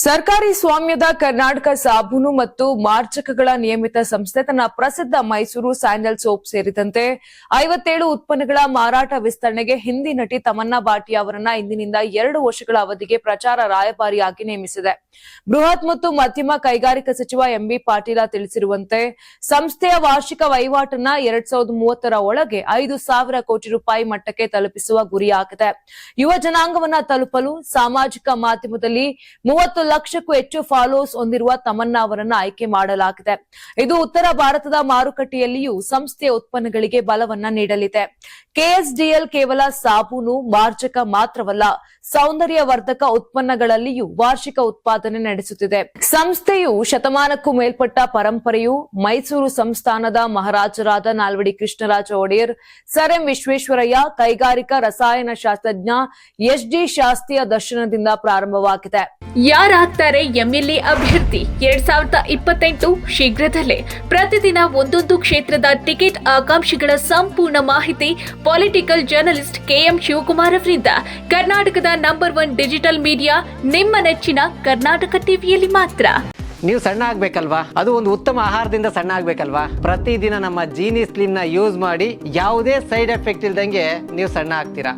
ಸರ್ಕಾರಿ ಸ್ವಾಮ್ಯದ ಕರ್ನಾಟಕ ಸಾಬೂನು ಮತ್ತು ಮಾರ್ಜಕಗಳ ನಿಯಮಿತ ಸಂಸ್ಥೆ ತನ್ನ ಪ್ರಸಿದ್ಧ ಮೈಸೂರು ಸ್ಯಾಂಡಲ್ ಸೋಪ್ ಸೇರಿದಂತೆ 57 ಉತ್ಪನ್ನಗಳ ಮಾರಾಟ ವಿಸ್ತರಣೆಗೆ ಹಿಂದಿ ನಟಿ ತಮನ್ನಾ ಭಾಟಿಯಾ ಅವರನ್ನ ಇಂದಿನಿಂದ 2 ವರ್ಷಗಳ ಅವಧಿಗೆ ಪ್ರಚಾರ ರಾಯಭಾರಿಯಾಗಿ ನೇಮಿಸಿದೆ. ಬೃಹತ್ ಮತ್ತು ಮಧ್ಯಮ ಕೈಗಾರಿಕಾ ಸಚಿವ ಎಂಬಿ ಪಾಟೀಲ ತಿಳಿಸಿರುವಂತೆ ಸಂಸ್ಥೆಯ ವಾರ್ಷಿಕ ವಹಿವಾಟನ್ನ 2030ರ ಒಳಗೆ 5,000 ಕೋಟಿ ರೂಪಾಯಿ ಮಟ್ಟಕ್ಕೆ ತಲುಪಿಸುವ ಗುರಿಯಾಗಿದೆ. ಯುವ ಜನಾಂಗವನ್ನ ತಲುಪಲು ಸಾಮಾಜಿಕ ಮಾಧ್ಯಮದಲ್ಲಿ 30 ಲಕ್ಷಕ್ಕೂ ಹೆಚ್ಚು ಫಾಲೋವರ್ಸ್ ಹೊಂದಿರುವ ತಮನ್ನಾ ಅವರನ್ನು ಆಯ್ಕೆ ಮಾಡಲಾಗಿದೆ. ಇದು ಉತ್ತರ ಭಾರತದ ಮಾರುಕಟ್ಟೆಯಲ್ಲಿಯೂ ಸಂಸ್ಥೆಯ ಉತ್ಪನ್ನಗಳಿಗೆ ಬಲವನ್ನ ನೀಡಲಿದೆ. ಕೆಎಸ್ಡಿಎಲ್ ಕೇವಲ ಸಾಬೂನು ಮಾರ್ಜಕ ಮಾತ್ರವಲ್ಲ, ಸೌಂದರ್ಯವರ್ಧಕ ಉತ್ಪನ್ನಗಳಲ್ಲಿಯೂ ವಾರ್ಷಿಕ ಉತ್ಪಾದನೆ ನಡೆಸುತ್ತಿದೆ. ಸಂಸ್ಥೆಯು ಶತಮಾನಕ್ಕೂ ಮೇಲ್ಪಟ್ಟ ಪರಂಪರೆಯು ಮೈಸೂರು ಸಂಸ್ಥಾನದ ಮಹಾರಾಜರಾದ ನಾಲ್ವಡಿ ಕೃಷ್ಣರಾಜ ಒಡೆಯರ್, ಸರ್ ಎಂ ವಿಶ್ವೇಶ್ವರಯ್ಯ, ಕೈಗಾರಿಕಾ ರಸಾಯನಶಾಸ್ತ್ರಜ್ಞ ಎಸ್.ಡಿ. ಶಾಸ್ತ್ರಿಯ ದರ್ಶನದಿಂದ ಪ್ರಾರಂಭವಾಗಿದೆ. ಯಾರಾಗ್ತಾರೆ ಎಂಎಲ್ಎ ಅಭ್ಯರ್ಥಿ 2028 ಶೀಘ್ರದಲ್ಲೇ. ಪ್ರತಿದಿನ ಒಂದೊಂದು ಕ್ಷೇತ್ರದ ಟಿಕೆಟ್ ಆಕಾಂಕ್ಷಿಗಳ ಸಂಪೂರ್ಣ ಮಾಹಿತಿ ಪೊಲಿಟಿಕಲ್ ಜರ್ನಲಿಸ್ಟ್ ಕೆಎಂ ಶಿವಕುಮಾರ್ ಅವರಿಂದ. ಕರ್ನಾಟಕದ ನಂಬರ್ 1 ಡಿಜಿಟಲ್ ಮೀಡಿಯಾ ನಿಮ್ಮ ನೆಚ್ಚಿನ ಕರ್ನಾಟಕ ಟಿವಿಯಲ್ಲಿ ಮಾತ್ರ. ನೀವು ಸಣ್ಣ ಆಗ್ಬೇಕಲ್ವಾ? ಅದು ಒಂದು ಉತ್ತಮ ಆಹಾರದಿಂದ ಸಣ್ಣ ಆಗ್ಬೇಕಲ್ವಾ? ಪ್ರತಿದಿನ ನಮ್ಮ ಜೀನಿ ಸ್ಲಿಮ್ ನ ಯೂಸ್ ಮಾಡಿ ಯಾವುದೇ ಸೈಡ್ ಎಫೆಕ್ಟ್ ಇಲ್ದಂಗೆ ನೀವು ಸಣ್ಣ ಆಗ್ತೀರಾ.